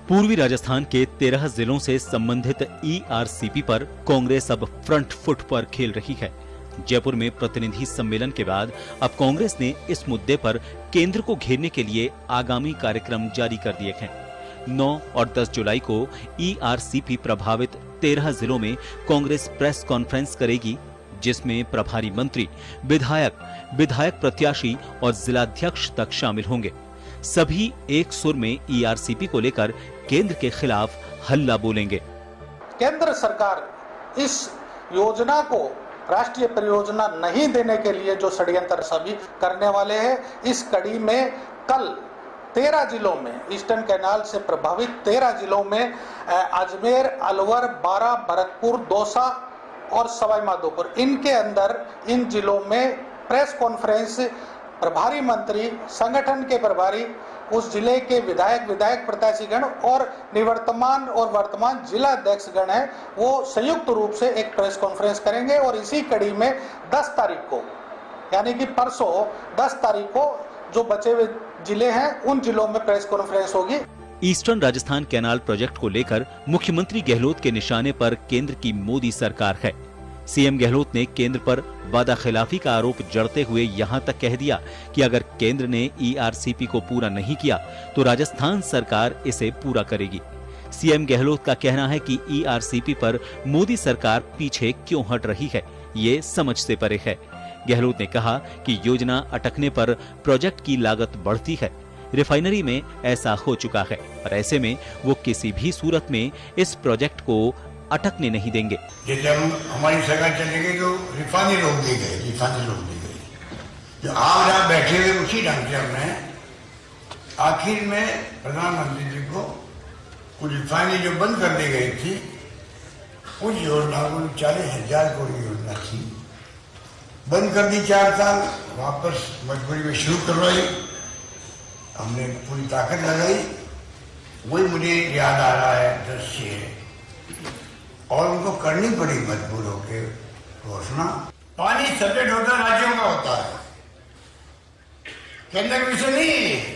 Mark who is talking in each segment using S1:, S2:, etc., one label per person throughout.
S1: पूर्वी राजस्थान के 13 जिलों से संबंधित ईआरसीपी पर कांग्रेस अब फ्रंट फुट पर खेल रही है। जयपुर में प्रतिनिधि सम्मेलन के बाद अब कांग्रेस ने इस मुद्दे पर केंद्र को घेरने के लिए आगामी कार्यक्रम जारी कर दिए हैं। 9 और 10 जुलाई को ईआरसीपी प्रभावित 13 जिलों में कांग्रेस प्रेस कॉन्फ्रेंस करेगी, जिसमें प्रभारी मंत्री, विधायक प्रत्याशी और जिलाध्यक्ष तक शामिल होंगे। सभी एक सुर में ईआरसीपी को लेकर केंद्र के खिलाफ हल्ला बोलेंगे।
S2: केंद्र सरकार इस योजना को राष्ट्रीय परियोजना नहीं देने के लिए जो षड्यंत्र सभी करने वाले हैं, इस कड़ी में कल 13 जिलों में, ईस्टर्न कैनाल से प्रभावित 13 जिलों में अजमेर, अलवर, बारा, भरतपुर, दौसा और सवाई माधोपुर, इनके अंदर इन जिलों में प्रेस कॉन्फ्रेंस प्रभारी मंत्री, संगठन के प्रभारी, उस जिले के विधायक प्रत्याशीगण और निवर्तमान और वर्तमान जिला अध्यक्ष गण है, वो संयुक्त रूप से एक प्रेस कॉन्फ्रेंस करेंगे और इसी कड़ी में 10 तारीख को, यानी कि परसों 10 तारीख को जो बचे हुए जिले हैं उन जिलों में प्रेस कॉन्फ्रेंस होगी।
S1: ईस्टर्न राजस्थान कैनाल प्रोजेक्ट को लेकर मुख्यमंत्री गहलोत के निशाने पर केंद्र की मोदी सरकार है। सीएम गहलोत ने केंद्र पर वादा खिलाफी का आरोप जड़ते हुए यहां तक कह दिया कि अगर केंद्र ने ईआरसीपी को पूरा नहीं किया तो राजस्थान सरकार इसे पूरा करेगी। सीएम गहलोत का कहना है कि ईआरसीपी पर मोदी सरकार पीछे क्यों हट रही है, ये समझ से परे है। गहलोत ने कहा कि योजना अटकने पर प्रोजेक्ट की लागत बढ़ती है। रिफाइनरी में ऐसा हो चुका है और ऐसे में वो किसी भी सूरत में इस प्रोजेक्ट को अटकने नहीं देंगे।
S3: जैसे हमारी सरकार चली गई तो रिफाइनरी रोक दी गई, जो आप जहाँ बैठे हुए उसी ढंग से हमने आखिर में प्रधानमंत्री जी को कुछ रिफाइनरी जो बंद कर दी गई थी, उस योजना को 40,000 करोड़ योजना थी, बंद कर दी 4 साल, वापस मजबूरी में शुरू करवाई, हमने पूरी ताकत लगाई। वही मुझे याद आ रहा है दृश्य, और उनको करनी पड़ी मजबूर होकर घोषणा। पानी सब्जेक्ट होता है, राज्यों का होता है, केंद्र का विषय नहीं है।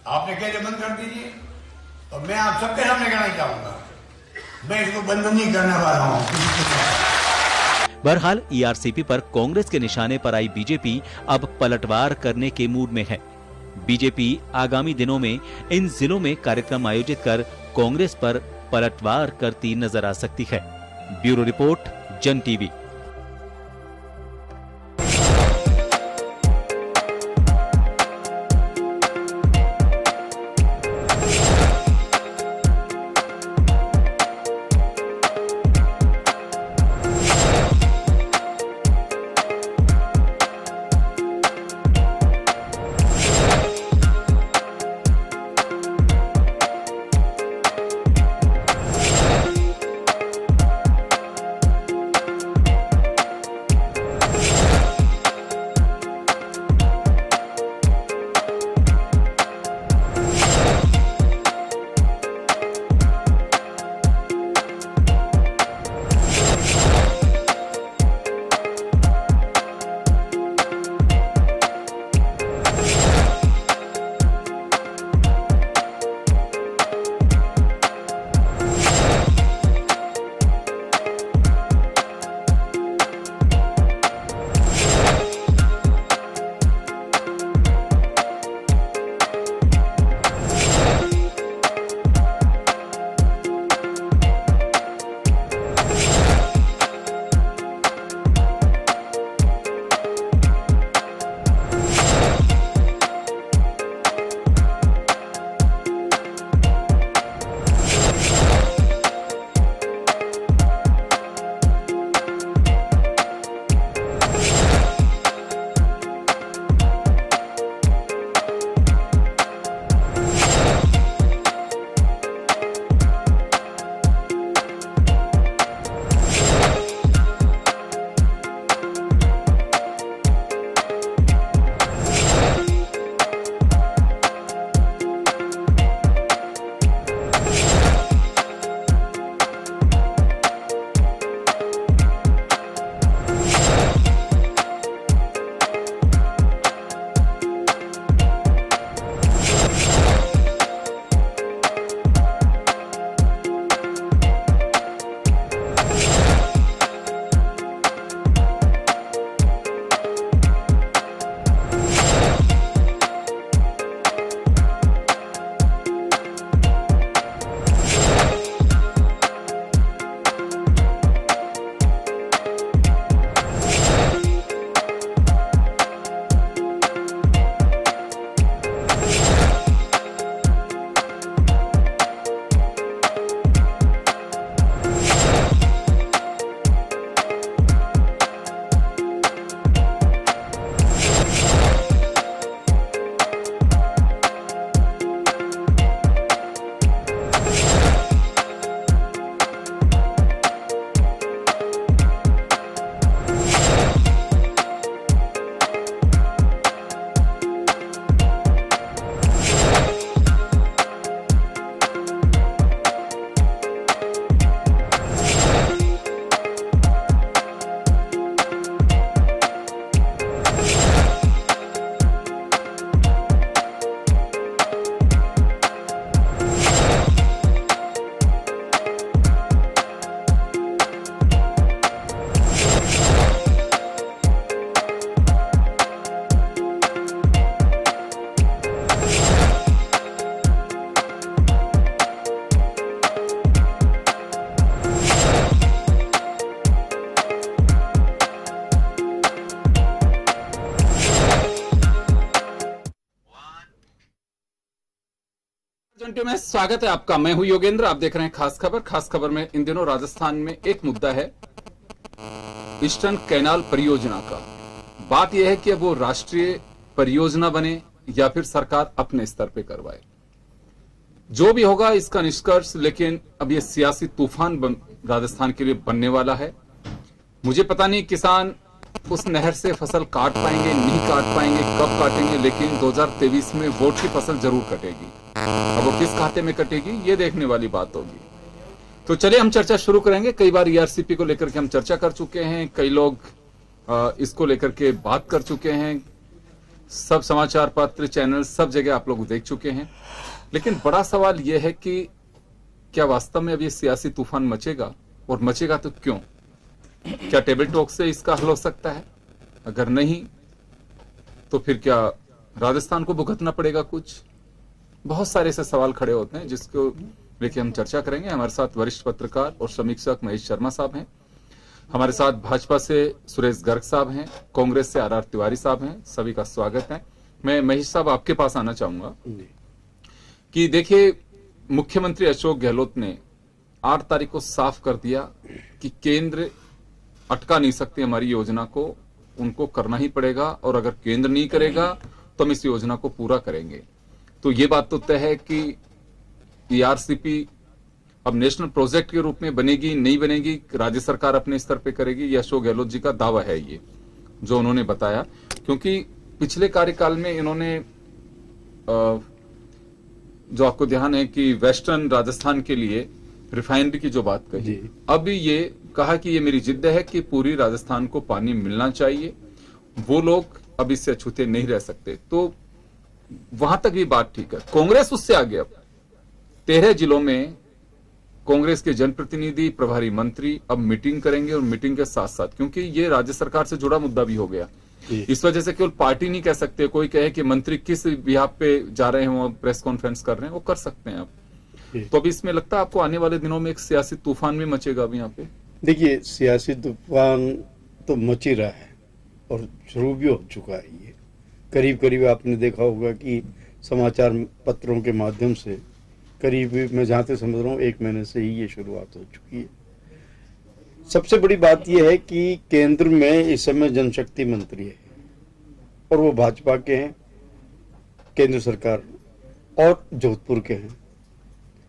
S3: आपने कह दिया बंद कर दीजिए, और मैं आप सबके सामने कहना चाहूंगा, मैं इसको बंद नहीं करने वाला हूं।
S1: बहरहाल ईआरसीपी पर कांग्रेस के निशाने पर आई बीजेपी अब पलटवार करने के मूड में है। बीजेपी आगामी दिनों में इन जिलों में कार्यक्रम आयोजित कर कांग्रेस पर पलटवार करती नजर आ सकती है। ब्यूरो रिपोर्ट, जन टीवी।
S4: घंटे में स्वागत है आपका। मैं हूं योगेंद्र, आप देख रहे हैं खास खबर। खास खबर में इन दिनों राजस्थान में एक मुद्दा है ईस्टर्न कैनाल परियोजना का। बात यह है कि अब वो राष्ट्रीय परियोजना बने या फिर सरकार अपने स्तर पे करवाए। जो भी होगा इसका निष्कर्ष, लेकिन अब ये सियासी तूफान राजस्थान के लिए बनने वाला है। मुझे पता नहीं किसान उस नहर से फसल काट पाएंगे, नहीं काट पाएंगे, कब काटेंगे, लेकिन 2023 में वोट की फसल जरूर कटेगी। अब वो किस खाते में कटेगी ये देखने वाली बात होगी। तो चलिए हम चर्चा शुरू करेंगे। कई बार ईआरसीपी को लेकर के हम चर्चा कर चुके हैं, कई लोग इसको लेकर के बात कर चुके हैं, सब समाचार पत्र चैनल सब जगह आप लोग देख चुके हैं। लेकिन बड़ा सवाल यह है कि क्या वास्तव में अब ये सियासी तूफान मचेगा, और मचेगा तो क्यों? क्या टेबल टॉक से इसका हल हो सकता है? अगर नहीं तो फिर क्या राजस्थान को भुगतना पड़ेगा कुछ? बहुत सारे ऐसे सवाल खड़े होते हैं जिसको लेके हम चर्चा करेंगे। हमारे साथ वरिष्ठ पत्रकार और समीक्षक महेश शर्मा साहब हैं, हमारे साथ भाजपा से सुरेश गर्ग साहब हैं, कांग्रेस से आर तिवारी साहब हैं। सभी का स्वागत है। मैं महेश साहब आपके पास आना चाहूंगा कि देखिए, मुख्यमंत्री अशोक गहलोत ने 8 तारीख को साफ कर दिया कि केंद्र अटका नहीं सकती हमारी योजना को, उनको करना ही पड़ेगा, और अगर केंद्र नहीं करेगा तो हम इस योजना को पूरा करेंगे। तो ये बात तो तय है कि ईआरसीपी अब नेशनल प्रोजेक्ट के रूप में बनेगी, नहीं बनेगी, राज्य सरकार अपने स्तर पे करेगी। ये अशोक गहलोत जी का दावा है, ये जो उन्होंने बताया। क्योंकि पिछले कार्यकाल में इन्होंने जो आपको ध्यान है कि वेस्टर्न राजस्थान के लिए रिफाइनरी की जो बात कही, अब ये कहा कि ये मेरी जिद है कि पूरी राजस्थान को पानी मिलना चाहिए, वो लोग अब इससे अछूते नहीं रह सकते। तो वहां तक भी बात ठीक है। कांग्रेस उससे आगे अब 13 जिलों में कांग्रेस के जनप्रतिनिधि, प्रभारी मंत्री अब मीटिंग करेंगे, और मीटिंग के साथ साथ, क्योंकि ये राज्य सरकार से जुड़ा मुद्दा भी हो गया, इस वजह से केवल पार्टी नहीं कह सकते। कोई कहे कि मंत्री किस बिहाफ पे जा रहे हैं, वो प्रेस कॉन्फ्रेंस कर रहे हैं, वो कर सकते हैं अब। तो अभी इसमें लगता है आपको आने वाले दिनों में एक सियासी तूफान भी मचेगा अब यहाँ पे?
S5: देखिए, सियासी तूफान तो मच ही रहा है और शुरू भी हो चुका है। ये करीब करीब आपने देखा होगा कि समाचार पत्रों के माध्यम से करीब, मैं जहाँ तक समझ रहा हूँ, 1 महीने से ही ये शुरुआत हो चुकी है। सबसे बड़ी बात यह है कि केंद्र में इस समय जनशक्ति मंत्री है और वो भाजपा के हैं, केंद्र सरकार, और जोधपुर के हैं।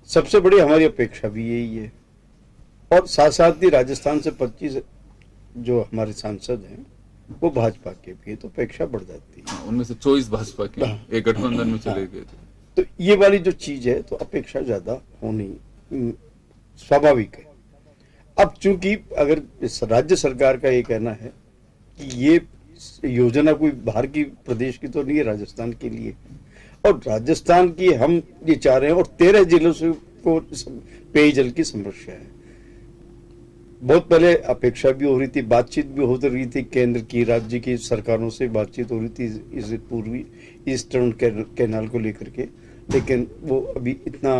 S5: सबसे बड़ी हमारी अपेक्षा भी यही है। और साथ साथ ही राजस्थान से 25 जो हमारे सांसद हैं वो भाजपा के भी, तो अपेक्षा बढ़ जाती है।
S4: उनमें से 24 भाजपा के, एक गठबंधन में चले गए थे।
S5: तो ये वाली जो चीज है, तो अपेक्षा ज्यादा होनी स्वाभाविक है। अब चूंकि अगर राज्य सरकार का ये कहना है कि ये योजना कोई बाहर की प्रदेश की तो नहीं है, राजस्थान के लिए, और राजस्थान की हम ये चाह रहे हैं, और 13 जिलों से को पेयजल की समस्या है। बहुत पहले अपेक्षा भी हो रही थी, बातचीत भी हो रही थी, केंद्र की, राज्य की सरकारों से बातचीत हो रही थी इस पूर्वी ईस्टर्न कैनाल को लेकर के, लेकिन वो अभी इतना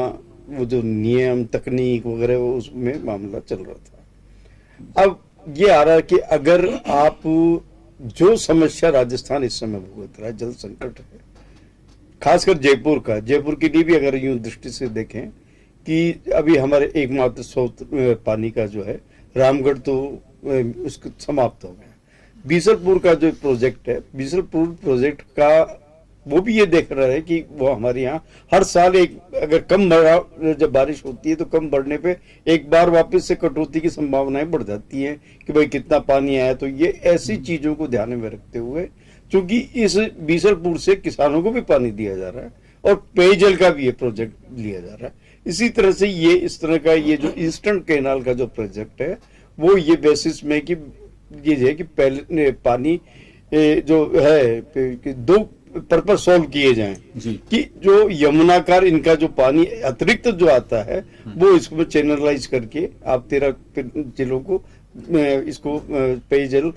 S5: वो जो नियम तकनीक वगैरह वो उसमें मामला चल रहा था। अब ये आ रहा है कि अगर आप जो समस्या राजस्थान इस समय भुगत रहा है, जल संकट है, खासकर जयपुर के लिए भी अगर यूं दृष्टि से देखें कि अभी हमारे एकमात्र स्रोत पानी का जो है रामगढ़, तो उसको समाप्त हो गया। बीसलपुर का जो प्रोजेक्ट है, बीसलपुर प्रोजेक्ट का वो भी ये देख रहा है कि वो हमारे यहाँ हर साल एक, अगर कम जब बारिश होती है तो कम बढ़ने पे एक बार वापस से कटौती की संभावनाएं बढ़ जाती हैं कि भाई कितना पानी आया। तो ये ऐसी चीजों को ध्यान में रखते हुए, क्योंकि इस बीसलपुर से किसानों को भी पानी दिया जा रहा है और पेयजल का भी ये प्रोजेक्ट लिया जा रहा है। इसी तरह से ये इस तरह का ये जो ईस्टर्न कैनाल का जो प्रोजेक्ट है, वो ये बेसिस में कि ये है कि पहले पानी जो है कि 2 पर्पज सॉल्व किए जाएं कि जो यमुनाकार इनका जो पानी अतिरिक्त जो आता है वो इसको चैनलाइज करके आप 13 जिलों को इसको पेयजल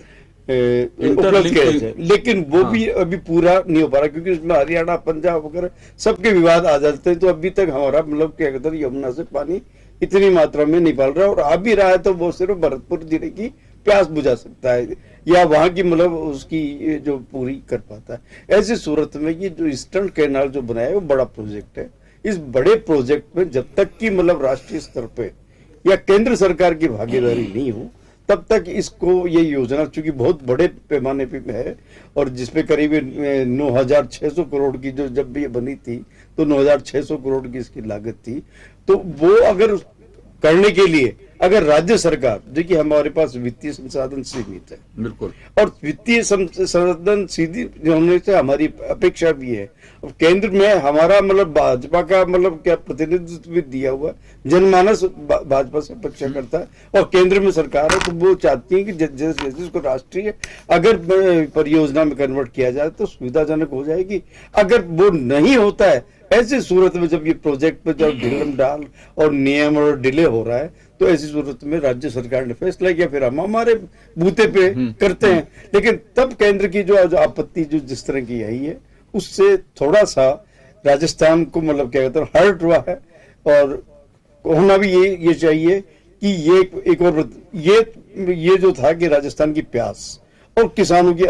S5: उपलब्ध किया जाए। लेकिन वो भी अभी पूरा नहीं हो पा रहा, क्योंकि उसमें हरियाणा, पंजाब वगैरह सबके विवाद आ जाते हैं। तो अभी तक हमारा मतलब क्या कहते हैं, यमुना से पानी इतनी मात्रा में नहीं पाल रहा, और आ भी रहा है तो वो सिर्फ भरतपुर जिले की प्यास बुझा सकता है या वहां की मतलब उसकी जो पूरी कर पाता है। ऐसी सूरत में ये जो ईस्टर्न कैनाल जो बनाया है वो बड़ा प्रोजेक्ट है। इस बड़े प्रोजेक्ट में जब तक कि मतलब राष्ट्रीय स्तर पे या केंद्र सरकार की भागीदारी नहीं हो, तब तक इसको ये योजना चूंकि बहुत बड़े पैमाने पे है और जिसपे करीब 9,600 करोड़ की जो जब भी ये बनी थी तो 9,600 करोड़ की इसकी लागत थी, तो वो अगर करने के लिए अगर राज्य सरकार, देखिए हमारे पास वित्तीय संसाधन सीमित है,
S4: बिल्कुल,
S5: और वित्तीय संसाधन सीधी होने से हमारी अपेक्षा भी है। अब केंद्र में हमारा मतलब भाजपा का मतलब क्या प्रतिनिधित्व भी दिया हुआ है, जनमानस भाजपा से अपेक्षा करता है और केंद्र में सरकार है तो वो चाहती है कि जिसको राष्ट्रीय अगर परियोजना में कन्वर्ट किया जाए तो सुविधाजनक हो जाएगी। अगर वो नहीं होता है, ऐसी सूरत में जब ये प्रोजेक्ट पे जब ढिलम डाल और नियम और डिले हो रहा है तो ऐसी सूरत में राज्य सरकार ने फैसला किया, फिर हम हमारे बूते पे करते हैं। लेकिन तब केंद्र की जो आपत्ति जो जिस तरह की आई है उससे थोड़ा सा राजस्थान को मतलब क्या कहते हैं हर्ट हुआ है, और होना भी ये चाहिए कि ये एक और ये जो था कि राजस्थान की प्यास और किसानों की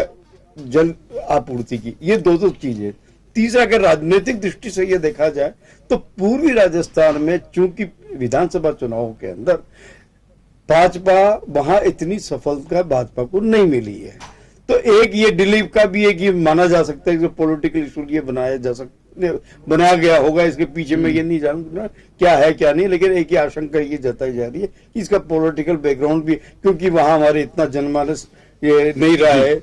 S5: जल आपूर्ति की, ये दो चीजें। तीसरा, अगर राजनीतिक दृष्टि से ये देखा जाए तो पूर्वी राजस्थान में चूंकि विधानसभा चुनाव के अंदर भाजपा वहां इतनी सफलता भाजपा को नहीं मिली है, तो एक ये दिलीप का भी एक ये माना जा सकता है कि पॉलिटिकल इशू ये बनाया गया होगा। इसके पीछे में ये नहीं जानूंगा क्या है क्या नहीं, लेकिन एक ही आशंका ये जताई जा रही है कि इसका पॉलिटिकल बैकग्राउंड भी, क्योंकि वहां हमारे इतना जनमानस ये नहीं रहा है,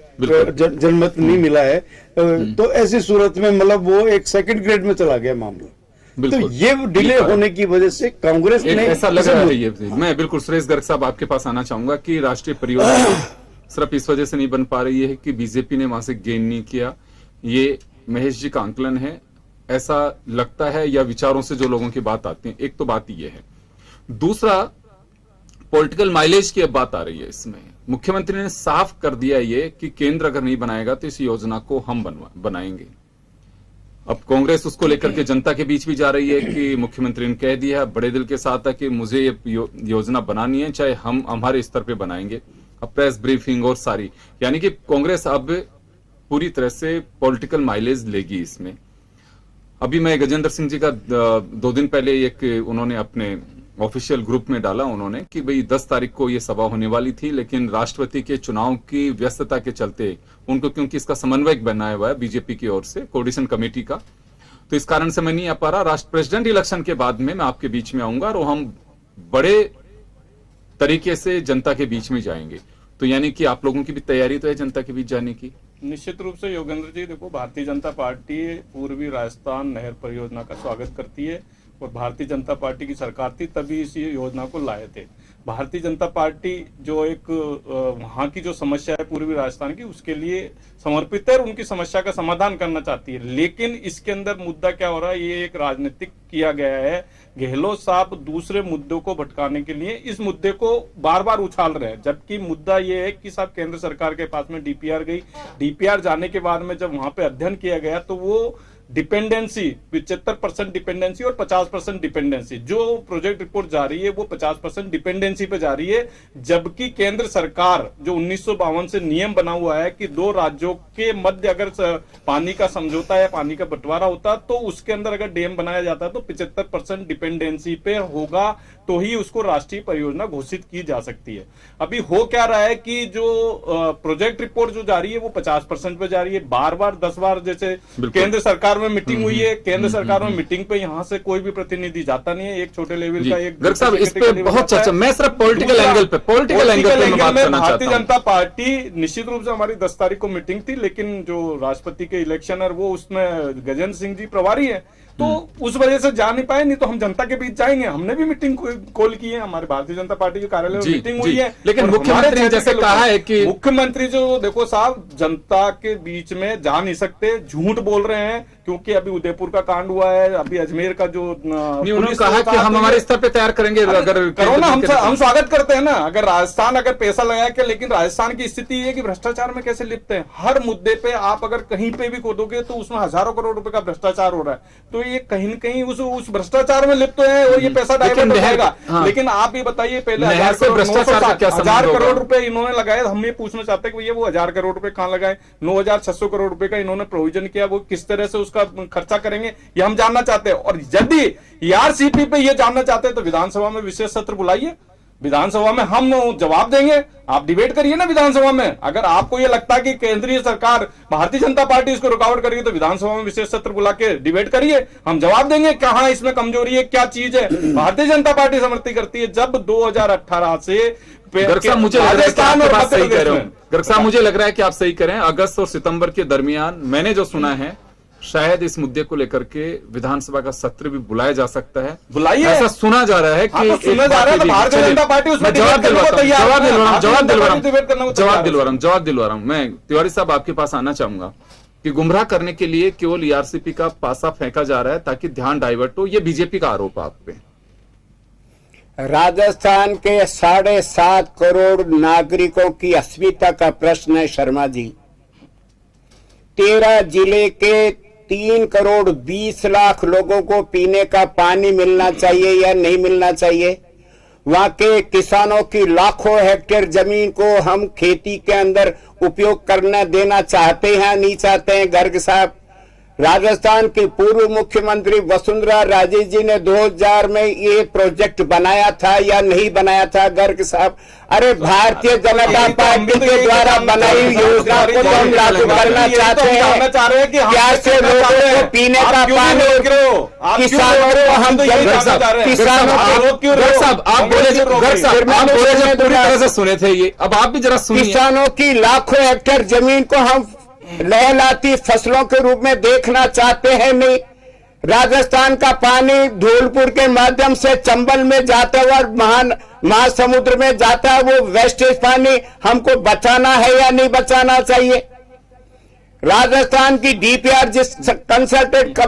S5: जनमत नहीं मिला है, तो ऐसी सूरत में मतलब वो एक सेकंड ग्रेड में चला गया मामला। तो ये डिले होने की वजह से कांग्रेस ने
S4: ऐसा लग रहा है। ये मैं बिल्कुल सुरेश गर्ग साहब आपके पास आना चाहूंगा कि राष्ट्रीय परियोजना सिर्फ इस वजह से नहीं बन पा रही है कि बीजेपी ने वहां से गेन नहीं किया, ये महेश जी का आंकलन है, ऐसा लगता है, या विचारों से जो लोगों की बात आती है। एक तो बात ये है, दूसरा पॉलिटिकल माइलेज की अब बात आ रही है। इसमें मुख्यमंत्री ने साफ कर दिया ये कि केंद्र अगर नहीं बनाएगा तो इस योजना को हम बनाएंगे। अब कांग्रेस उसको लेकर के जनता के बीच भी जा रही है कि मुख्यमंत्री ने कह दिया बड़े दिल के साथ है कि मुझे ये योजना बनानी है, चाहे हम हमारे स्तर पे बनाएंगे। अब प्रेस ब्रीफिंग और सारी, यानी कि कांग्रेस अब पूरी तरह से पॉलिटिकल माइलेज लेगी इसमें। अभी मैं गजेंद्र सिंह जी का 2 दिन पहले एक उन्होंने अपने ऑफिशियल ग्रुप में डाला उन्होंने कि भाई 10 तारीख को ये सभा होने वाली थी, लेकिन राष्ट्रपति के चुनाव की व्यस्तता के चलते उनको, क्योंकि इसका समन्वयक बनाया हुआ है बीजेपी की ओर से कोऑर्डिनेशन कमेटी का, तो इस कारण से मैं नहीं आ पा रहा। राष्ट्र प्रेसिडेंट इलेक्शन के बाद में मैं आपके बीच में आऊंगा और हम बड़े तरीके से जनता के बीच में जाएंगे। तो यानी कि आप लोगों की भी तैयारी तो है जनता के बीच जाने की?
S6: निश्चित रूप से योगेंद्र जी, देखो भारतीय जनता पार्टी पूर्वी राजस्थान नहर परियोजना का स्वागत करती है और भारतीय जनता पार्टी की सरकार थी तभी इस योजना को लाए थे। भारतीय जनता पार्टी जो एक वहाँ की जो समस्या है पूर्वी राजस्थान की, उसके लिए समर्पित है और उनकी समस्या का समाधान करना चाहती है। लेकिन इसके अंदर मुद्दा क्या हो रहा है, ये एक राजनीतिक किया गया है। गहलोत साहब दूसरे मुद्दों को भटकाने के लिए इस मुद्दे को बार बार उछाल रहे हैं, जबकि मुद्दा ये है कि साहब केंद्र सरकार के पास में डीपीआर गई, डीपीआर जाने के बाद में जब वहां पे अध्ययन किया गया तो वो डिपेंडेंसी 75% डिपेंडेंसी और 50% डिपेंडेंसी, जो प्रोजेक्ट रिपोर्ट जा रही है वो 50% डिपेंडेंसी पे जा रही है। जबकि केंद्र सरकार जो 1952 से नियम बना हुआ है कि 2 राज्यों के मध्य अगर पानी का समझौता या पानी का बंटवारा होता तो उसके अंदर अगर डैम बनाया जाता तो 75% डिपेंडेंसी पे होगा तो ही उसको राष्ट्रीय परियोजना घोषित की जा सकती है। अभी हो क्या रहा है कि जो प्रोजेक्ट रिपोर्ट जो जा रही है वो 50% पे जा रही है। बार बार 10 बार जैसे केंद्र सरकार में मीटिंग हुई है, केंद्र सरकार में मीटिंग पे यहाँ से कोई भी प्रतिनिधि जाता नहीं है, एक छोटे लेवल का एक
S4: गर्ग साहब इस पे बहुत चर्चा, मैं सिर्फ पॉलिटिकल एंगल पे
S6: भारतीय जनता पार्टी निश्चित रूप से हमारी 10 तारीख को मीटिंग थी, लेकिन जो राष्ट्रपति के इलेक्शनर वो उसमें गजेंद्र सिंह जी प्रभारी है तो उस वजह से जा नहीं पाए, नहीं तो हम जनता के बीच जाएंगे। हमने भी मीटिंग कॉल की है, हमारे भारतीय जनता पार्टी के कार्यालय में मीटिंग हुई है।
S4: लेकिन मुख्यमंत्री ने जैसे कहा है कि
S6: मुख्यमंत्री जो देखो साहब जनता के बीच में जा नहीं सकते, झूठ बोल रहे हैं, क्योंकि अभी उदयपुर का कांड हुआ है, अभी अजमेर का जो
S4: उन्होंने कहा कि हम हमारे स्तर पे तैयार करेंगे। अगर
S6: करो ना, हम स्वागत करते हैं ना। अगर राजस्थान अगर पैसा लगा के, लेकिन राजस्थान की स्थिति है कि भ्रष्टाचार में कैसे लिप्त है। हर मुद्दे पे आप अगर कहीं पे भी खोदोगे तो उसमें हजारों करोड़ रुपए का भ्रष्टाचार हो रहा है। तो ये कहीं न कहीं उस भ्रष्टाचार में लिप्त है और ये पैसा डाइवर्ट हो जाएगा। लेकिन आप ये बताइए, पहले 1000 करोड़ रुपए इन्होंने लगाए, हम ये पूछना चाहते हैं कि वो 1000 करोड़ रुपए कहां लगाए, 9600 करोड़ रुपए का इन्होंने प्रोविजन किया, वो किस तरह से उसका खर्चा करेंगे ये हम जानना चाहते हैं। और यदि ईआरसीपी पे ये जानना चाहते हैं तो विधानसभा में विशेष सत्र बुलाइए, विधानसभा में हम जवाब देंगे, आप डिबेट करिए ना विधानसभा में। अगर आपको यह लगता है कि केंद्रीय सरकार भारतीय जनता पार्टी इसको रुकावट करेगी तो विधानसभा में विशेष सत्र बुला के डिबेट करिए, हम जवाब देंगे कहां इसमें कमजोरी है, क्या चीज है। भारतीय जनता पार्टी समर्थन करती है। जब 2018 से
S4: मुझे राजस्थान और सही कह रहे हो गर्ग साहब, मुझे लग रहा है कि आप सही करें। अगस्त और सितंबर के दरमियान मैंने जो सुना है शायद इस मुद्दे को लेकर के विधानसभा का सत्र भी बुलाया जा सकता है।
S6: बुलाइए,
S4: ऐसा सुना जा रहा है कि
S6: सुना जा रहा है, भारतीय जनता पार्टी उसमें
S4: जवाब दिलवा रहा हूं। मैं तिवारी साहब आपके पास आना चाहूंगा कि गुमराह करने के लिए केवल ईआरसीपी का पासा फेंका जा रहा है ताकि ध्यान डाइवर्ट हो, ये बीजेपी का आरोप है आप पे।
S7: राजस्थान के 7.5 करोड़ नागरिकों की अस्मिता का प्रश्न है शर्मा जी। 13 जिले के 3 करोड़ 20 लाख लोगों को पीने का पानी मिलना चाहिए या नहीं मिलना चाहिए। वहां के किसानों की लाखों हेक्टेयर जमीन को हम खेती के अंदर उपयोग करना देना चाहते हैं नहीं चाहते हैं। गर्ग साहब, राजस्थान की पूर्व मुख्यमंत्री वसुंधरा राजे जी ने 2000 में ये प्रोजेक्ट बनाया था या नहीं बनाया था? गर्ग साहब, अरे भारतीय जनता पार्टी के द्वारा बनाई योजना को तो हम लागू करना चाहते हैं। क्या से लोगों को पीने का पानी, किसानों को हम
S4: पूरी तरह से सुने थे ये, अब आप भी जरा सुनिए।
S7: किसानों की लाखों हेक्टेयर जमीन को हम लहलाती फसलों के रूप में देखना चाहते हैं नहीं। राजस्थान का पानी धौलपुर के माध्यम से चंबल में जाता है और महासमुद्र में जाता है, वो वेस्टेज पानी हमको बचाना है या नहीं बचाना चाहिए? राजस्थान की डीपीआर जिस कंसल्टेंट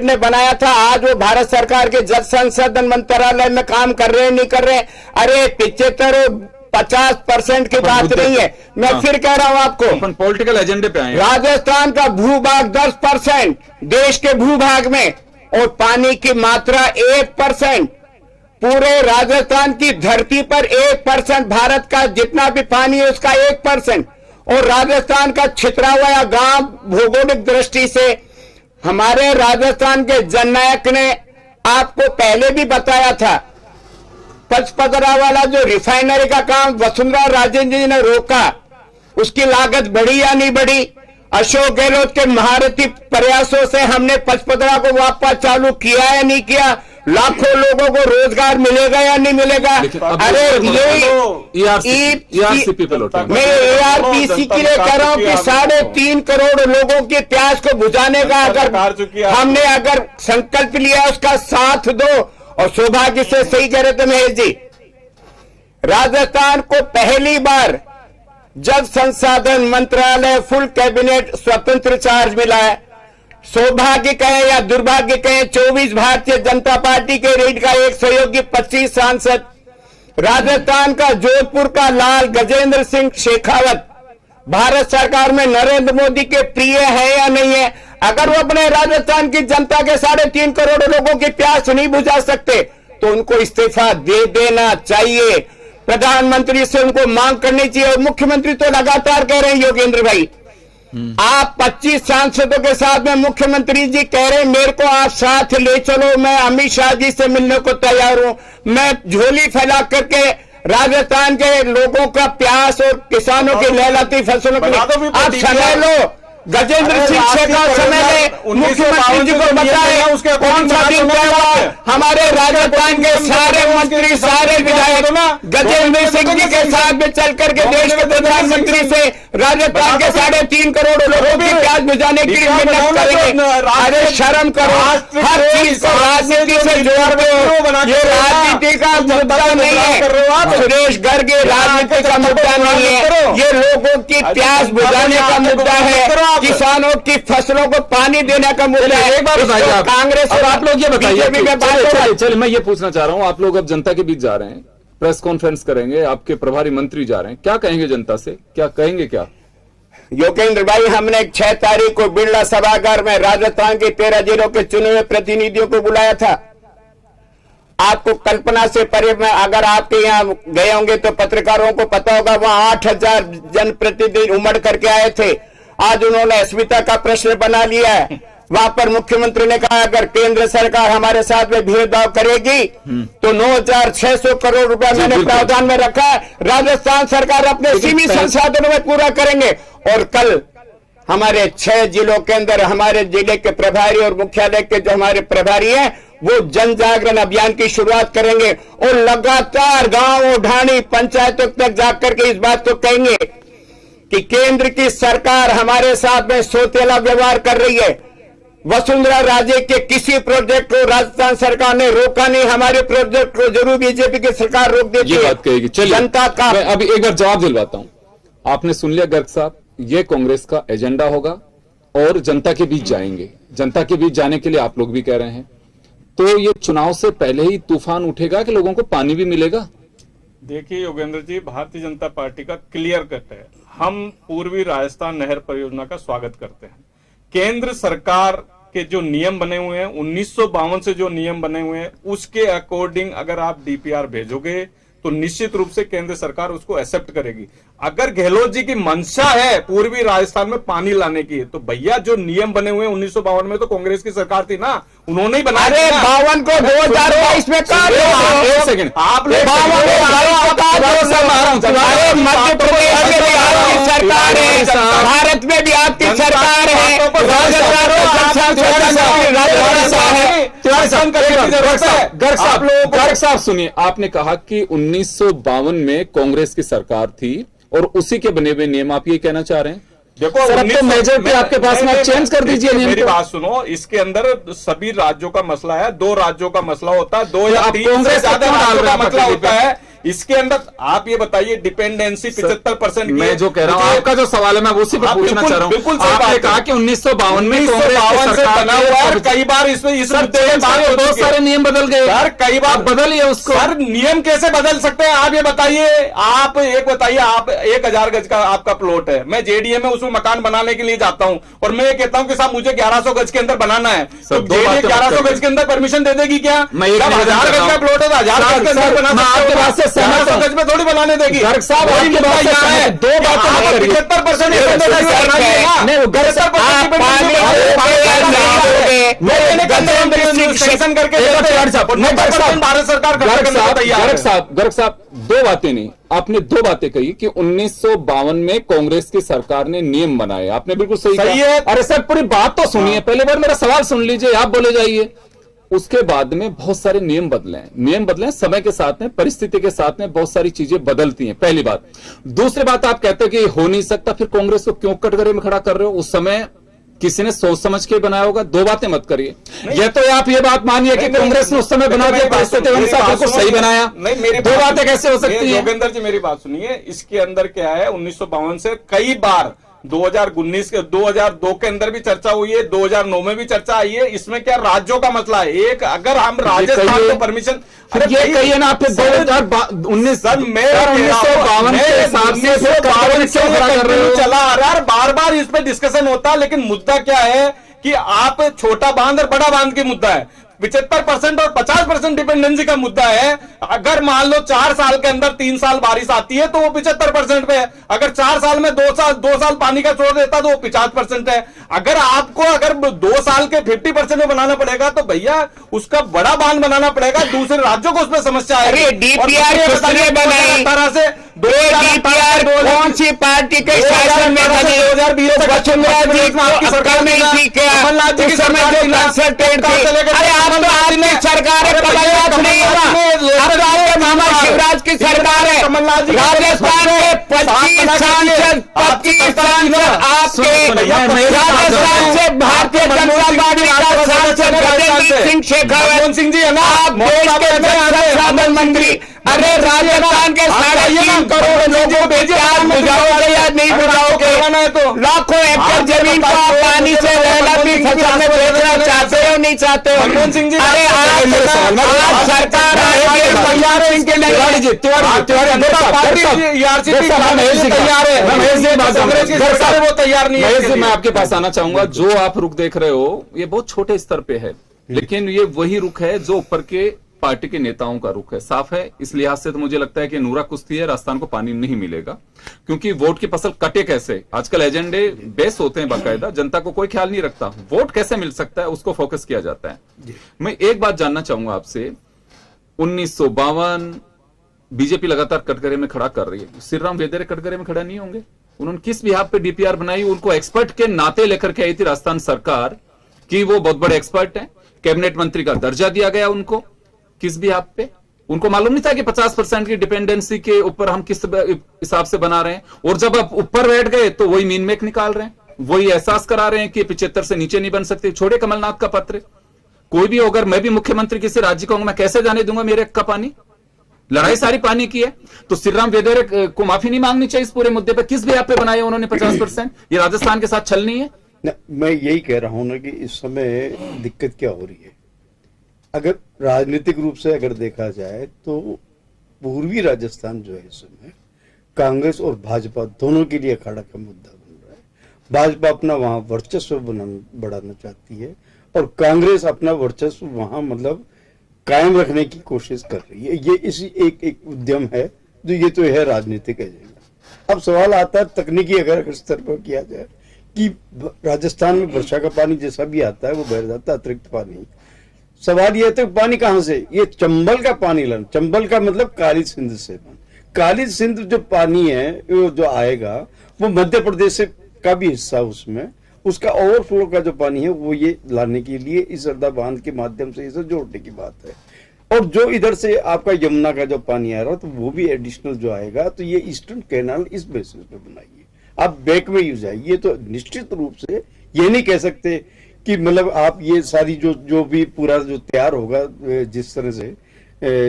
S7: ने बनाया था, आज वो भारत सरकार के जल संसाधन मंत्रालय में काम कर रहे हैं नहीं कर रहे? अरे 75-50% की बात नहीं है, मैं फिर कह रहा हूं आपको।
S4: अपन पॉलिटिकल एजेंडे पे आए।
S7: राजस्थान का भूभाग 10% देश के भूभाग में और पानी की मात्रा 1%। पूरे राजस्थान की धरती पर 1%, भारत का जितना भी पानी है उसका 1%। और राजस्थान का छितरा हुआ गांव भौगोलिक दृष्टि से हमारे राजस्थान के जननायक ने आपको पहले भी बताया था, पचपदरा वाला जो रिफाइनरी का काम वसुंधरा राजे जी ने रोका, उसकी लागत बढ़ी या नहीं बढ़ी? अशोक गहलोत के महारथी प्रयासों से हमने पचपदरा को वापस चालू किया या नहीं किया? लाखों लोगों को रोजगार मिलेगा या नहीं मिलेगा? अरे ये मैं एआरपीसी के लिए कह रहा हूं कि 3.5 करोड़ लोगों की प्यास को बुझाने का हमने अगर संकल्प लिया, उसका साथ दो। और सौभाग्य से सही कह रहे थे महेश जी, राजस्थान को पहली बार जल संसाधन मंत्रालय फुल कैबिनेट स्वतंत्र चार्ज मिला है। सौभाग्य कहें या दुर्भाग्य कहें, 24 भारतीय जनता पार्टी के रीढ़ का एक सहयोगी 25 सांसद। राजस्थान का जोधपुर का लाल गजेंद्र सिंह शेखावत भारत सरकार में नरेंद्र मोदी के प्रिय है या नहीं है? अगर वो अपने राजस्थान की जनता के 3.5 करोड़ लोगों की प्यास नहीं बुझा सकते तो उनको इस्तीफा दे देना चाहिए। प्रधानमंत्री से उनको मांग करनी चाहिए। और मुख्यमंत्री तो लगातार कह रहे हैं योगेंद्र भाई, आप 25 सांसदों के साथ में मुख्यमंत्री जी कह रहे हैं मेरे को आप साथ ले चलो, मैं अमित शाह जी से मिलने को तैयार हूं, मैं झोली फैला करके राजस्थान के लोगों का प्यास और किसानों की लहलाती फसलों के लिए आप समय लो। गजेंद्र सिंह शेखावत समय में मुख्यमंत्री जी को बताया उसके कौन सा दिन क्या हुआ? हमारे राजस्थान के सारे मंत्री सारे विधायक गजेंद्र सिंह जी के साथ में चल करके देश के प्रधानमंत्री से राजस्थान के 3.5 करोड़ लोगों की प्यास बुझाने की मिन्नत करेंगे। अरे शर्म करो, हर चीज को राजनीति से जोड़ दो। ये राजनीति का मुद्दा नहीं है सुरेश गर्ग, राजनीति का मुद्दा नहीं है, ये लोगों की प्यास बुझाने का मुद्दा है, किसानों की फसलों को पानी देने का मुद्दा है।
S4: एक बार बताइए आप, कांग्रेस और आप लोग ये बताइए। चलिए मैं ये पूछना चाह रहा हूं, आप लोग अब जनता के बीच जा रहे हैं, प्रेस कॉन्फ्रेंस करेंगे, आपके प्रभारी मंत्री जा रहे हैं, क्या कहेंगे जनता से? क्या कहेंगे? क्या
S7: योगेंद्र भाई, हमने 6 तारीख को बिरला सभागार में राजस्थान के 13 जिलों के चुने हुए प्रतिनिधियों को बुलाया था। आपको कल्पना से परे में, अगर आपके यहाँ गए होंगे तो पत्रकारों को पता होगा, वहां 8,000 जनप्रतिनिधि उमड़ करके आए थे। आज उन्होंने अस्मिता का प्रश्न बना लिया है। वहां पर मुख्यमंत्री ने कहा अगर केंद्र सरकार हमारे साथ में भेदभाव करेगी तो 9,600 करोड़ रुपया मैंने प्रावधान में रखा है, राजस्थान सरकार अपने सीमित संसाधनों में पूरा करेंगे। और कल हमारे 6 जिलों के अंदर हमारे जिले के प्रभारी और मुख्यालय के जो हमारे प्रभारी हैं वो जन जागरण अभियान की शुरुआत करेंगे और लगातार गांव, ढाणी, पंचायतों तक जाकर के इस बात को कहेंगे कि केंद्र की सरकार हमारे साथ में सौतेला व्यवहार कर रही है। वसुंधरा राजे के किसी प्रोजेक्ट को राजस्थान सरकार ने रोका नहीं, हमारे प्रोजेक्ट को जरूर बीजेपी की सरकार रोक देती है।
S4: ये बात कहेगी। चलिए,
S7: जनता का
S4: मैं अभी एक बार जवाब दिलवाता हूं। आपने सुन लिया गर्ग साहब, ये कांग्रेस का एजेंडा होगा और जनता के बीच जाएंगे। जनता के बीच जाने के लिए आप लोग भी कह रहे हैं, तो ये चुनाव से पहले ही तूफान उठेगा कि लोगों को पानी भी मिलेगा?
S6: देखिए योगेंद्र जी, भारतीय जनता पार्टी का क्लियर कट है, हम पूर्वी राजस्थान नहर परियोजना का स्वागत करते हैं। केंद्र सरकार के जो नियम बने हुए हैं, 1952 से जो नियम बने हुए हैं, उसके अकॉर्डिंग अगर आप डीपीआर भेजोगे तो निश्चित रूप से केंद्र सरकार उसको एक्सेप्ट करेगी। अगर गहलोत जी की मंशा है पूर्वी राजस्थान में पानी लाने की, तो भैया जो नियम बने हुए हैं 1952 में तो कांग्रेस की सरकार थी ना, उन्होंने ही बनाया।
S7: अरे 52 को 2022 में
S6: एक सेकंड, आप लोग
S7: मध्य प्रदेश में भी आपकी सरकार है, भारत में भी आपकी सरकार है,
S4: गर्ग साहब सुनिए, आपने कहा कि 1952 में कांग्रेस की सरकार थी और उसी के बने हुए नियम आप ये कहना चाह रहे हैं?
S6: देखो
S4: सर, अब तो मेजोरिटी आपके पास में, चेंज कर दीजिए नियम।
S6: मेरी बात सुनो, इसके अंदर सभी राज्यों का मसला है, 2 राज्यों का मसला होता है, 2 या 3 से ज्यादा राज्यों का मसला होता है। इसके अंदर आप ये बताइए डिपेंडेंसी 75%
S4: मैं जो कह रहा हूं, आपका जो सवाल है मैं उसी पर पूछना चाह रहा हूं।
S6: बिल्कुल
S4: आपने कहा कि 1952 में
S6: कांग्रेस से बना हुआ है, कई बार इसमें इस मुद्दे में
S4: बहुत सारे नियम बदल गए
S6: सर, कई बार
S4: बदलिए उसको।
S6: सर नियम कैसे बदल सकते हैं आप ये बताइए। आप 1,000 गज का आपका प्लॉट है, मैं जेडीए में उसमें मकान बनाने के लिए जाता हूं और मैं ये कहता हूं कि साहब मुझे 1100 गज के अंदर बनाना है, तो जेडीए 1100 गज के अंदर परमिशन दे देगी क्या? 1000 गज का प्लॉट है, 1000 गज के अंदर बना सकते हो, 1100 गज में थोड़ी बनाने देगी।
S4: गर्ग साहब, आपकी बात से है, 2 बातें 75%
S6: भारत सरकार।
S4: गर्ग साहब, 2 बातें नहीं, आपने 2 बातें कही कि 1952 में कांग्रेस की सरकार ने नियम बनाए, आपने बिल्कुल सही कहा। अरे सर पूरी बात तो सुनिए, पहले बार मेरा सवाल सुन लीजिए, आप बोले जाइए। उसके बाद में बहुत सारे नियम बदले समय के साथ में, परिस्थिति के साथ में बहुत सारी चीजें बदलती हैं, पहली बात। दूसरी बात, आप कहते हैं कि हो नहीं सकता, फिर कांग्रेस को क्यों कटघरे में खड़ा कर रहे हो? उस समय किसी ने सोच समझ के बनाया होगा। 2 बातें मत करिए, ये तो आप ये बात मानिए कि कांग्रेस ने उस समय बना दिया, परिस्थिति अनुसार को सही बनाया।
S6: नहीं, मेरी
S4: 2 बातें कैसे हो सकती है?
S6: योगेंद्र जी मेरी बात सुनिए, इसके अंदर क्या है, 1952 से कई बार 2002 के अंदर भी चर्चा हुई है, 2009 में भी चर्चा आई है। इसमें क्या राज्यों का मसला है? एक अगर हम राजस्थान को परमिशन,
S4: अरे ये कहिए ना, आपके 2019
S6: चला आ रहा है, बार बार इस पे डिस्कशन होता है, लेकिन मुद्दा क्या है कि आप छोटा बांध और बड़ा बांध की मुद्दा है, 75% और 50% डिपेंडेंसी का मुद्दा है। अगर मान लो 4 साल के अंदर 3 साल बारिश आती है तो वो 75% पे है, अगर 4 साल में 2 साल पानी का छोड़ देता तो वो 50% है। अगर आपको 2 साल के 50% में बनाना पड़ेगा तो भैया उसका बड़ा बांध बनाना पड़ेगा, दूसरे राज्यों को उसमें समस्या आएगी।
S7: डीपीआर से डीपीआर कौन सी पार्टी के शासन में बनी?
S6: 2020 तक
S7: वसुंधरा जी की सरकार में थी क्या?
S6: कमलनाथ जी की सरकार
S7: अरे आप तो आदमी सरकार है, कमलनाथ नहीं होगा, अब तो आपके मामा शिवराज की सरकार है। राजस्थान के 25 सांसद आपके, राजस्थान से भारतीय जनता पार्टी का सांसद गजेंद्र सिंह शेखावत सिंह जी है ना, आप देश के संसाधन मंत्री। अरे राजस्थान के 3.5 करोड़ लोगों को भेजे, आप बुझाओगे या नहीं बुझाओगे?
S6: तो
S7: लाखों एकड़ जमीन को आप पानी से लहलहाती फसल में बेचना चाहते हो नहीं चाहते हो?
S6: मनमोहन सिंह जी,
S7: अरे आज सरकार तैयार है इनके लिए।
S6: वो तैयार नहीं है।
S4: मैं आपके पास आना चाहूंगा। जो आप रुख देख रहे हो ये बहुत छोटे स्तर पे है, लेकिन ये वही रुख है जो ऊपर के पार्टी के नेताओं का रुख है। साफ है, इस लिहाज से तो मुझे लगता है कि नूरा कुश्ती है, राजस्थान को पानी नहीं मिलेगा, क्योंकि वोट की फसल कटे कैसे। आजकल एजेंडे बेस होते हैं बाकायदा, जनता को कोई ख्याल नहीं रखता वोट कैसे मिल सकता है, उसको फोकस किया जाता है। मैं एक बात जानना चाहूंगा आपसे, 1952 बीजेपी लगातार कटघरे में खड़ा कर रही है, श्रीराम वैदेरे कटघरे में खड़ा नहीं होंगे? उन्होंने किस बिहाफ पे डीपीआर बनाई? उनको एक्सपर्ट के नाते लेकर के आई थी राजस्थान सरकार कि वो बहुत बड़े एक्सपर्ट हैं, कैबिनेट मंत्री का दर्जा दिया गया उनको। किस बिहाफ पे? उनको मालूम नहीं था कि 50% की डिपेंडेंसी के ऊपर हम किस हिसाब से बना रहे हैं, और जब आप ऊपर बैठ गए तो वही मीन मेक निकाल रहे हैं, वही एहसास करा रहे हैं कि 75 से नीचे नहीं बन सकते। छोड़े कमलनाथ का पत्र, कोई भी अगर मैं भी मुख्यमंत्री किसी राज्य का हूं, मैं कैसे जाने दूंगा मेरे का पानी? लड़ाई सारी पानी की है। तो श्रीराम वैदेरे को माफी नहीं मांगनी चाहिए इस पूरे मुद्दे पर? किस बिहाफ पे बनाए उन्होंने 50%? ये राजस्थान के साथ छल नहीं है?
S5: मैं यही कह रहा हूं ना कि इस समय दिक्कत क्या हो रही है। अगर राजनीतिक रूप से अगर देखा जाए तो पूर्वी राजस्थान जो है इस समय कांग्रेस और भाजपा दोनों के लिए अखाड़ा का मुद्दा बन रहा है। भाजपा अपना वहां वर्चस्व बढ़ाना चाहती है और कांग्रेस अपना वर्चस्व वहां मतलब कायम रखने की कोशिश कर रही है। ये इसी एक उद्यम है जो ये तो है राजनीतिक एजेंडा। अब सवाल आता है तकनीकी अगर स्तर पर किया जाए कि राजस्थान में वर्षा का पानी जैसा भी आता है वो बह जाता है, अतिरिक्त पानी। सवाल ये है पानी कहां से? ये चंबल का पानी लाना, चंबल का मतलब काली सिंध से। काली सिंध जो पानी है जो आएगा वो मध्य प्रदेश से का भी हिस्सा उसमें, उसका ओवरफ्लो का जो पानी है वो ये लाने के लिए इस सरदा बांध के माध्यम से इसे जोड़ने की बात है। और जो इधर से आपका यमुना का जो पानी आ रहा है तो वो भी एडिशनल जो आएगा, तो ये ईस्टर्न कैनाल इस बेसिस पे बनाइए, आप बैक में यूज आइए। तो निश्चित रूप से ये नहीं कह सकते कि मतलब आप ये सारी जो भी पूरा जो तैयार होगा जिस तरह से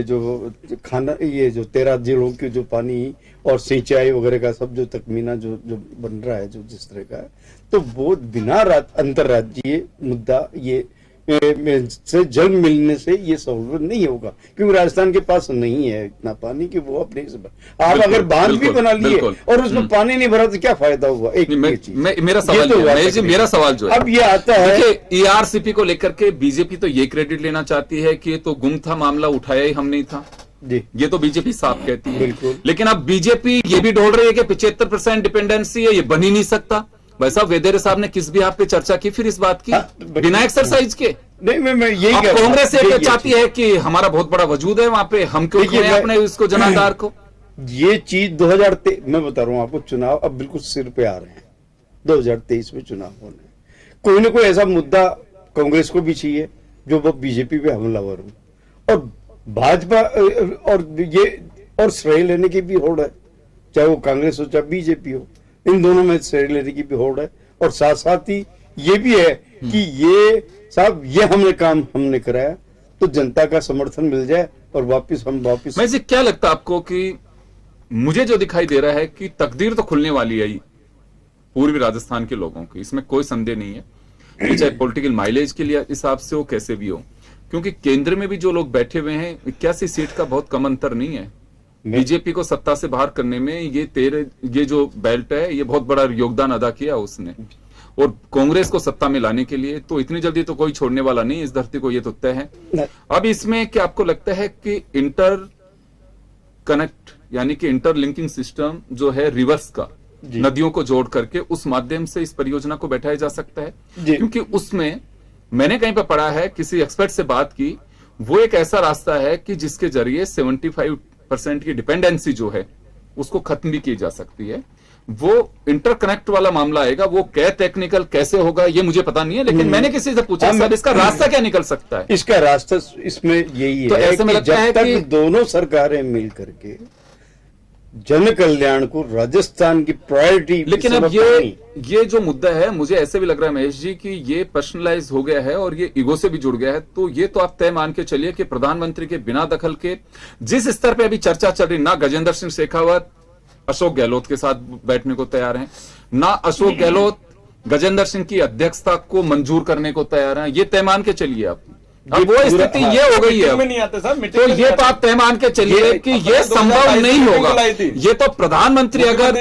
S5: जो खाना ये जो 13 जिलों के जो पानी और सिंचाई वगैरह का सब जो तकमीना जो बन रहा है जो जिस तरह का, तो वो बिना अंतरराज्यीय मुद्दा ये से जल मिलने से ये सहूलियत नहीं होगा, क्योंकि राजस्थान के पास नहीं है इतना पानी कि वो अपने से आप अगर बांध भी बना लिए और उसमें पानी नहीं भरा तो क्या फायदा हुआ? एक
S4: मेरा सवाल मेरा सवाल जो है
S5: अब ये आता है
S4: ERCP को लेकर के बीजेपी तो ये क्रेडिट लेना चाहती है कि ये तो गुम था मामला, उठाया ही हम नहीं था
S5: जी,
S4: ये तो बीजेपी साफ कहती है।
S5: बिल्कुल।
S4: लेकिन अब बीजेपी ये भी ढोल रही है कि 75% डिपेंडेंसी है, ये बन ही नहीं सकता। भाई साहब वैदेरे साहब ने किस भी आप पे चर्चा की फिर इस बात की? बिना एक्सरसाइज के?
S5: नहीं, मैं यही
S4: अब कांग्रेस ये चाहती है कि हमारा बहुत बड़ा वजूद है वहां पे, हम क्यों खोएं अपने इसको जनाधार को?
S5: ये चीज 2023 मैं बता रहा हूं आपको, चुनाव अब बिल्कुल सिर पे आ रहे हैं, 2023 में चुनाव होने, कोई ना कोई ऐसा मुद्दा कांग्रेस को भी चाहिए जो वो बीजेपी पे हमलावर हो, और भाजपा और श्रेय लेने की भी होड़ है, चाहे वो कांग्रेस हो चाहे बीजेपी हो, इन दोनों में श्रेय लेने की भी होड़ है। और साथ साथ ही ये भी है कि ये साहब ये हमने कराया तो जनता का समर्थन मिल जाए और वापस
S4: मैं जी क्या लगता है आपको कि मुझे जो दिखाई दे रहा है कि तकदीर तो खुलने वाली है पूर्वी राजस्थान के लोगों की, इसमें कोई संदेह नहीं है, चाहे पॉलिटिकल माइलेज के लिए हिसाब से हो कैसे भी हो, क्योंकि केंद्र में भी जो लोग बैठे हुए हैं 81 सीट का बहुत कम अंतर नहीं है। बीजेपी को सत्ता से बाहर करने में ये जो बेल्ट है ये बहुत बड़ा योगदान अदा किया उसने, और कांग्रेस को सत्ता में लाने के लिए तो इतनी जल्दी तो कोई छोड़ने वाला नहीं इस धरती को, ये तो तय है। अब इसमें क्या आपको लगता है कि इंटर कनेक्ट यानी कि इंटरलिंकिंग सिस्टम जो है रिवर्स का नदियों को जोड़ करके उस माध्यम से इस परियोजना को बैठाया जा सकता है? क्योंकि उसमें मैंने कहीं पर पढ़ा है, किसी एक्सपर्ट से बात की, वो एक ऐसा रास्ता है कि जिसके जरिए 75% की डिपेंडेंसी जो है उसको खत्म भी की जा सकती है। वो इंटरकनेक्ट वाला मामला आएगा, वो क्या टेक्निकल कैसे होगा ये मुझे पता नहीं है, लेकिन मैंने किसी से पूछा सर इसका रास्ता क्या निकल सकता है?
S5: इसका रास्ता इसमें यही
S4: तो
S5: है
S4: ऐसे में
S5: कि
S4: लगता
S5: जब
S4: है
S5: तक
S4: कि
S5: दोनों सरकारें मिल करके जन कल्याण को राजस्थान की प्रायोरिटी,
S4: लेकिन अब ये जो मुद्दा है मुझे ऐसे भी लग रहा है महेश जी कि ये पर्सनलाइज हो गया है और ये ईगो से भी जुड़ गया है। तो ये तो आप तय मान के चलिए कि प्रधानमंत्री के बिना दखल के जिस स्तर पे अभी चर्चा चल रही, ना गजेंद्र सिंह शेखावत अशोक गहलोत के साथ बैठने को तैयार हैं, ना अशोक गहलोत गजेंद्र सिंह की अध्यक्षता को मंजूर करने को तैयार हैं। ये तय मान के चलिए आप। अब वो स्थिति ये हो गई है,
S6: में नहीं आते सर,
S4: तो ये तो आप तय मान के चलिए कि ये संभव नहीं होगा। ये तो प्रधानमंत्री अगर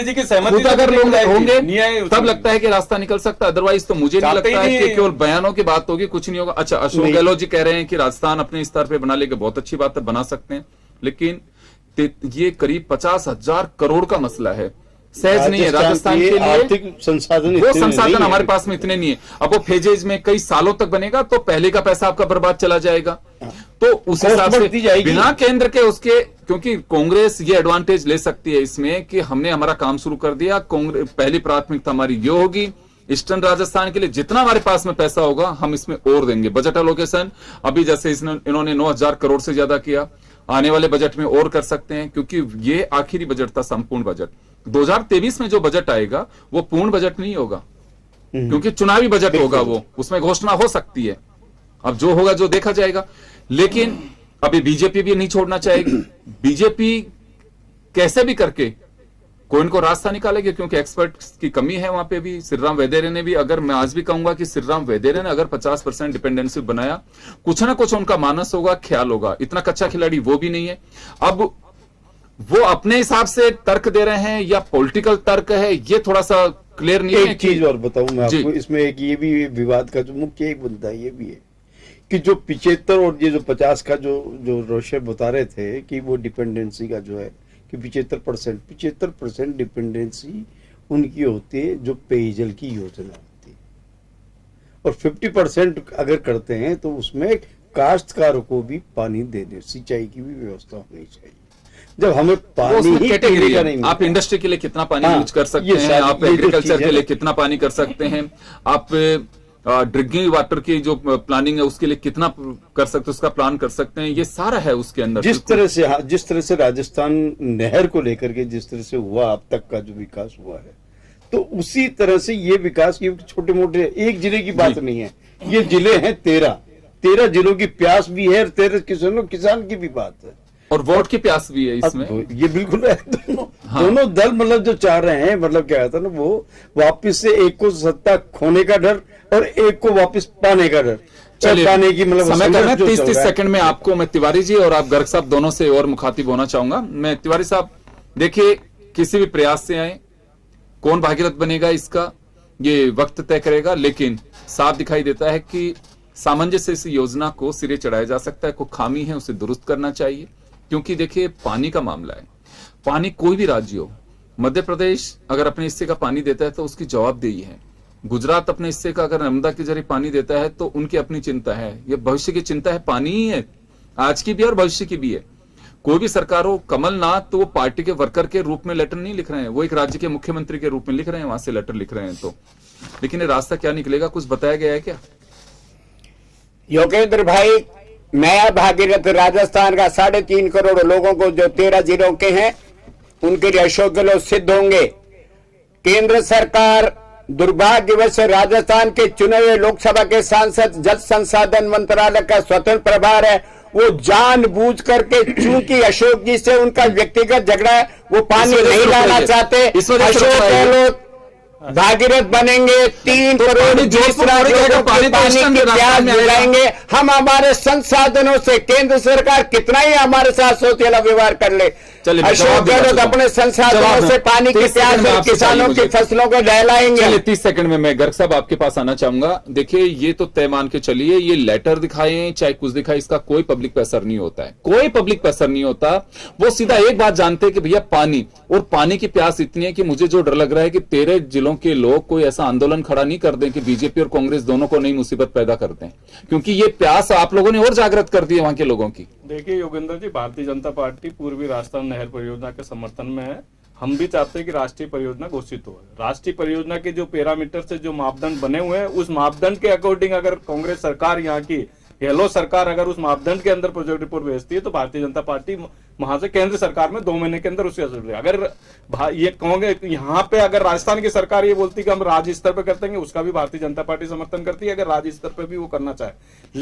S4: खुद अगर लोग होंगे तब लगता है कि रास्ता निकल सकता है, अदरवाइज तो मुझे नहीं लगता है कि केवल बयानों की बात होगी, कुछ नहीं होगा। अच्छा, अशोक गहलोत जी कह रहे हैं कि राजस्थान अपने स्तर पे बना लेगा, बहुत अच्छी बात है, बना सकते हैं, लेकिन ये करीब 50,000 करोड़ का मसला है, सहज नहीं है राजस्थान के लिए।
S5: आर्थिक संसाधन,
S4: वो संसाधन हमारे पास में इतने नहीं है। अब वो फेजेज में कई सालों तक बनेगा तो पहले का पैसा आपका बर्बाद चला जाएगा, तो उस हिसाब से बिना केंद्र के उसके, क्योंकि कांग्रेस ये एडवांटेज ले सकती है इसमें कि हमने हमारा काम शुरू कर दिया, कांग्रेस पहली प्राथमिकता हमारी ये होगी ईस्टर्न राजस्थान के लिए, जितना हमारे पास में पैसा होगा हम इसमें और देंगे। बजट एलोकेशन अभी जैसे इन्होंने 9,000 करोड़ से ज्यादा किया, आने वाले बजट में और कर सकते हैं, क्योंकि ये आखिरी बजट था, संपूर्ण बजट। 2023 में जो बजट आएगा वो पूर्ण बजट नहीं होगा, क्योंकि चुनावी बजट होगा, वो उसमें घोषणा हो सकती है, अब जो होगा जो देखा जाएगा। लेकिन अभी बीजेपी भी नहीं छोड़ना चाहेगी, बीजेपी कैसे भी करके कोई इनको रास्ता निकालेगी, क्योंकि एक्सपर्ट्स की कमी है वहां पे भी। श्रीराम वैदेरे ने भी, अगर मैं आज भी कहूंगा कि श्रीराम वैदेरे ने अगर 50% डिपेंडेंसी बनाया, कुछ ना कुछ उनका मानस होगा, ख्याल होगा, इतना कच्चा खिलाड़ी वो भी नहीं है। अब वो अपने हिसाब से तर्क दे रहे हैं या पॉलिटिकल तर्क है, ये थोड़ा सा क्लियर नहीं है।
S5: एक चीज और बताऊं मैं आपको, इसमें एक ये भी विवाद का जो मुख्य एक मुद्दा ये भी है कि जो 75 और ये जो 50 का जो रोशे बता रहे थे कि वो डिपेंडेंसी का जो है कि 75% डिपेंडेंसी उनकी होती है जो पेयजल की योजना होती है, और 50% अगर करते हैं तो उसमें काश्तकारों को भी पानी देने, सिंचाई की भी व्यवस्था होनी चाहिए। जब हमें पानी ही
S4: कैटेगरी का नहीं, आप इंडस्ट्री के लिए कितना पानी यूज कर सकते हैं, आप एग्रीकल्चर के लिए कितना पानी कर सकते हैं, आप ड्रिंकिंग वाटर की जो प्लानिंग है उसके लिए कितना कर सकते हैं, उसका प्लान कर सकते हैं, ये सारा है उसके अंदर।
S5: जिस तरह से राजस्थान नहर को लेकर के जिस तरह से हुआ अब तक का जो विकास हुआ है, तो उसी तरह से ये विकास, ये छोटे मोटे एक जिले की बात नहीं है, ये जिले हैं 13 जिलों की प्यास भी है, और 13 किसान की भी बात है,
S4: और वोट की प्यास भी है इसमें।
S5: ये बिल्कुल है, दोनों दल मतलब जो चाह रहे हैं, मतलब क्या था ना, वो वापस से एक को सत्ता खोने का डर और एक को वापस पाने का डर, पाने की मतलब
S4: समय करना। 30 सेकंड में आपको मैं तिवारी जी और आप गर्ग साहब दोनों से और मुखातिब होना चाहूंगा। मैं तिवारी साहब, देखिए किसी भी प्रयास से आए, कौन भागीरथ बनेगा इसका ये वक्त तय करेगा, लेकिन साफ दिखाई देता है कि सामंजस्य इस योजना को सिरे चढ़ाया जा सकता है, कोई खामी है उसे दुरुस्त करना चाहिए, क्योंकि देखिए पानी का मामला है, पानी कोई भी राज्य हो, मध्य प्रदेश अगर अपने हिस्से का पानी देता है तो उसकी जवाबदेही है, गुजरात अपने हिस्से का अगर नर्मदा के जरिए पानी देता है तो उनकी अपनी चिंता है, ये भविष्य की चिंता है, पानी ही है, आज की भी और भविष्य की भी है। कोई भी सरकार हो, कमलनाथ तो वो पार्टी के वर्कर के रूप में लेटर नहीं लिख रहे हैं, वो एक राज्य के मुख्यमंत्री के रूप में लिख रहे हैं, वहां से लेटर लिख रहे हैं, तो लेकिन ये रास्ता क्या निकलेगा, कुछ बताया गया है क्या?
S7: योगेंद्र भाई, नया भागीरथ राजस्थान का 3.5 करोड़ लोगों को जो 13 जिलों के हैं उनके लिए अशोक गहलोत सिद्ध होंगे। केंद्र सरकार दुर्भाग्यवश राजस्थान के चुने हुए लोकसभा के सांसद जल संसाधन मंत्रालय का स्वतंत्र प्रभार है, वो जानबूझ करके, चूंकि अशोक जी से उनका व्यक्तिगत झगड़ा है, वो पानी नहीं लाना चाहते। अशोक गहलोत भागीरथ बनेंगे, 3 करोड़ 20 लाख लोगों को पानी की प्यास दिलाएंगे। हम हमारे संसाधनों से, केंद्र सरकार कितना ही हमारे साथ सोचेला व्यवहार कर ले, अशोक गहलोत अपने संसाधनों से पानी की प्यास और किसानों की फसलों को दहलाएंगे।
S4: चलिए 30 सेकंड में मैं गर्ग साहब आपके पास आना चाहूंगा। देखिए ये तो तय मान के चलिए, ये लेटर दिखाएं चाहे कुछ दिखाए, इसका कोई पब्लिक पे असर नहीं होता है, कोई पब्लिक पे असर नहीं होता। वो सीधा एक बात जानते हैं कि भैया पानी, और पानी की प्यास इतनी है कि मुझे जो डर लग रहा है कि 13 जिलों के लोग कोई ऐसा आंदोलन खड़ा नहीं कर दें कि बीजेपी और कांग्रेस दोनों को नई मुसीबत पैदा कर दें, क्योंकि ये प्यास आप लोगों ने और जागृत कर दी है वहां के लोगों की।
S6: देखिए योगेंद्र जी, भारतीय जनता पार्टी पूर्वी राजस्थान नहर परियोजना के समर्थन में है। हम भी चाहते हैं कि राष्ट्रीय परियोजना घोषित हो। राष्ट्रीय परियोजना के जो पैरामीटर से जो मापदंड बने हुए हैं, उस मापदंड के अकॉर्डिंग अगर कांग्रेस सरकार, यहाँ की गहलोत सरकार अगर उस मापदंड के अंदर प्रोजेक्ट रिपोर्ट भेजती है तो भारतीय जनता पार्टी वहां से केंद्र सरकार में 2 महीने के अंदर उसकी असर। अगर ये कहोगे यहाँ पे अगर राजस्थान की सरकार ये बोलती कि हम राज्य स्तर पे करते हैं, उसका भी भारतीय जनता पार्टी समर्थन करती है, अगर राज्य स्तर पे भी वो करना चाहे।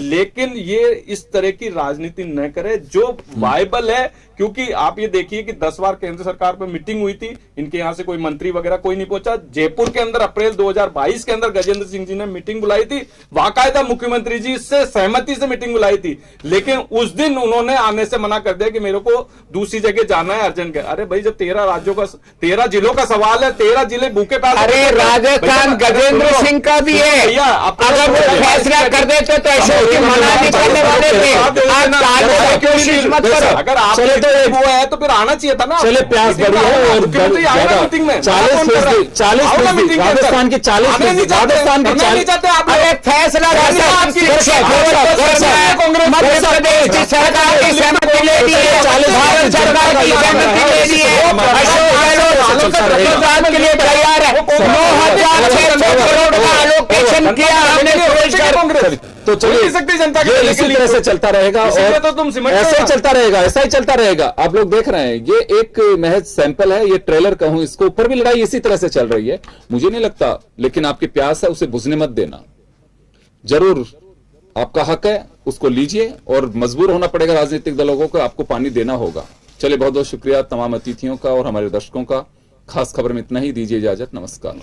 S6: लेकिन ये इस तरह की राजनीति न करे जो वायबल है, क्योंकि आप ये देखिए कि 10 बार केंद्र सरकार पे मीटिंग हुई थी, इनके यहां से कोई मंत्री वगैरह कोई नहीं पहुंचा। जयपुर के अंदर अप्रैल 2022 के अंदर गजेंद्र सिंह जी ने मीटिंग बुलाई थी, बाकायदा मुख्यमंत्री जी से सहमति से मीटिंग बुलाई थी, लेकिन उस दिन उन्होंने आने से मना कर दिया कि मेरे को दूसरी जगह जाना है अर्जेंट। अरे भाई, जब 13 जिलों का सवाल है, 13 जिले भूखे प्यासे।
S7: अरे राजस्थान गजेंद्र सिंह का भी है, अगर वो फैसला कर देते तो ऐसे मना नहीं करने वाले थे। आप कोशिश मत करो,
S6: अगर आप वो है तो फिर आना चाहिए था ना।
S8: चले प्यास बढ़ी है और
S6: मीटिंग में
S8: 40 राजस्थान के 40 राजस्थान के 40
S7: फैसला मध्य प्रदेश की सरकार की सहमति ले ली है, भारत सरकार की सहमति ले ली है, अशोक गहलोत के लिए तैयार है। 9,600 करोड़ का एलोकेशन किया हमने।
S8: तो चलिए
S6: जनता
S8: ये इसी तरह से चलता रहेगा और
S6: तो तुम
S8: ऐसा ही चलता रहेगा, ऐसा ही चलता रहेगा। आप लोग देख रहे हैं, ये एक महज सैंपल है, ये ट्रेलर कहूं, इसको ऊपर भी लड़ाई इसी तरह से चल रही है। मुझे नहीं लगता, लेकिन आपकी प्यास है, उसे बुझने मत देना। जरूर आपका हक है, उसको लीजिए और मजबूर होना पड़ेगा राजनीतिक दलों को, आपको पानी देना होगा। चलिए, बहुत बहुत शुक्रिया तमाम अतिथियों का और हमारे दर्शकों का। खास खबर में इतना ही, दीजिए इजाजत, नमस्कार।